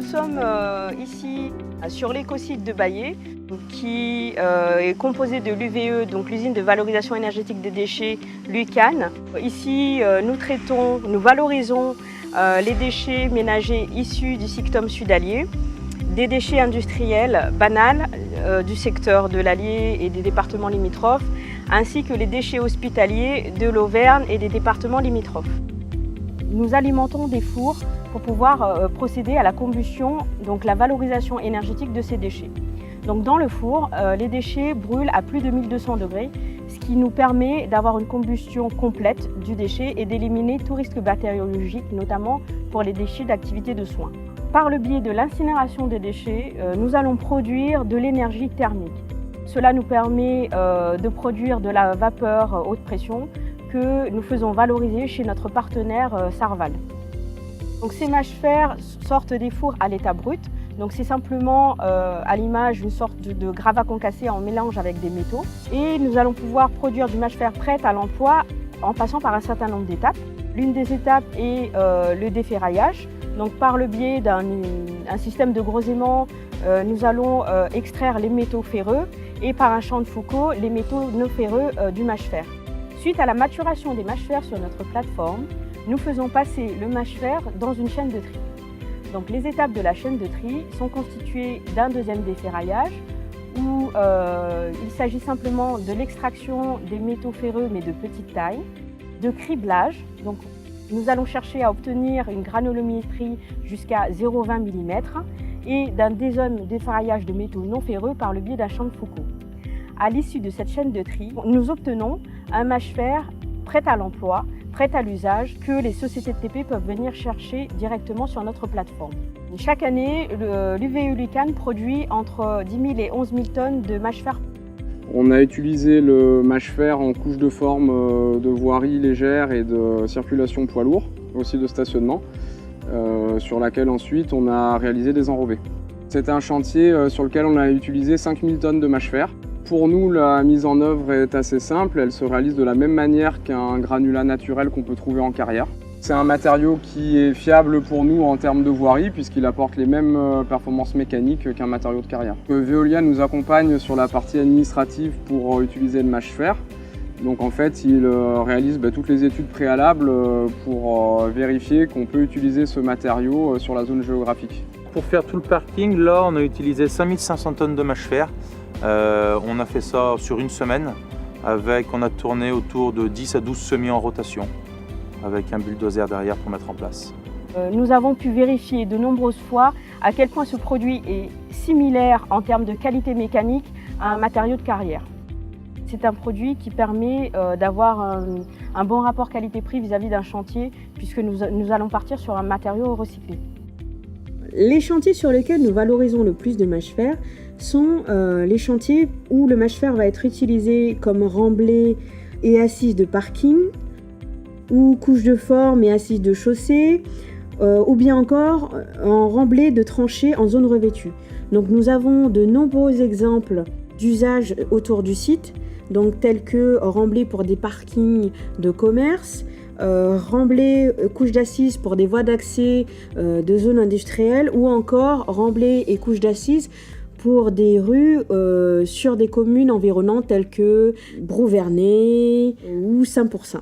Nous sommes ici sur l'écosite de Baillé, qui est composé de l'UVE, donc l'usine de valorisation énergétique des déchets, l'UCAN. Ici, nous valorisons les déchets ménagers issus du Sictom sud-allier, des déchets industriels banals du secteur de l'Allier et des départements limitrophes, ainsi que les déchets hospitaliers de l'Auvergne et des départements limitrophes. Nous alimentons des fours pour pouvoir procéder à la combustion, donc la valorisation énergétique de ces déchets. Donc dans le four, les déchets brûlent à plus de 1200 degrés, ce qui nous permet d'avoir une combustion complète du déchet et d'éliminer tout risque bactériologique, notamment pour les déchets d'activité de soins. Par le biais de l'incinération des déchets, nous allons produire de l'énergie thermique. Cela nous permet de produire de la vapeur haute pression que nous faisons valoriser chez notre partenaire Sarval. Donc ces mâches-fer sortent des fours à l'état brut. Donc c'est simplement à l'image une sorte de gravat concassé en mélange avec des métaux. Et nous allons pouvoir produire du mâche-fer prêt à l'emploi en passant par un certain nombre d'étapes. L'une des étapes est le déferraillage. Donc par le biais d'un système de gros aimants, nous allons extraire les métaux ferreux et par un champ de Foucault, les métaux non ferreux du mâche-fer. Suite à la maturation des mâches-fer sur notre plateforme, nous faisons passer le mâche-fer dans une chaîne de tri. Donc les étapes de la chaîne de tri sont constituées d'un deuxième déferraillage où il s'agit simplement de l'extraction des métaux ferreux mais de petite taille, de criblage. Donc nous allons chercher à obtenir une granulométrie jusqu'à 0,20 mm et d'un deuxième déferraillage de métaux non ferreux par le biais d'un champ de Foucault. À l'issue de cette chaîne de tri, nous obtenons un mâche-fer prêt à l'emploi, prêt à l'usage, que les sociétés de TP peuvent venir chercher directement sur notre plateforme. Chaque année, l'UVE Lucan produit entre 10 000 et 11 000 tonnes de mâche-fer. On a utilisé le mâche-fer en couche de forme de voirie légère et de circulation poids lourd, aussi de stationnement, sur laquelle ensuite on a réalisé des enrobés. C'était un chantier sur lequel on a utilisé 5 000 tonnes de mâche-fer. Pour nous, la mise en œuvre est assez simple, elle se réalise de la même manière qu'un granulat naturel qu'on peut trouver en carrière. C'est un matériau qui est fiable pour nous en termes de voirie puisqu'il apporte les mêmes performances mécaniques qu'un matériau de carrière. Veolia nous accompagne sur la partie administrative pour utiliser le mâche-fer. Donc en fait, il réalise toutes les études préalables pour vérifier qu'on peut utiliser ce matériau sur la zone géographique. Pour faire tout le parking, là on a utilisé 5500 tonnes de mâche-fer. On a fait ça sur une semaine, on a tourné autour de 10 à 12 semis en rotation, avec un bulldozer derrière pour mettre en place. Nous avons pu vérifier de nombreuses fois à quel point ce produit est similaire en termes de qualité mécanique à un matériau de carrière. C'est un produit qui permet d'avoir un bon rapport qualité-prix vis-à-vis d'un chantier, puisque nous allons partir sur un matériau recyclé. Les chantiers sur lesquels nous valorisons le plus de mâche-fer sont les chantiers où le mâche-fer va être utilisé comme remblai et assise de parking, ou couche de forme et assise de chaussée, ou bien encore en remblai de tranchées en zone revêtue. Donc nous avons de nombreux exemples d'usage autour du site, donc tels que remblai pour des parkings de commerce, remblai couche d'assises pour des voies d'accès de zones industrielles, ou encore remblai et couche d'assises pour des rues sur des communes environnantes telles que Brou-Vernay ou Saint-Pourçain.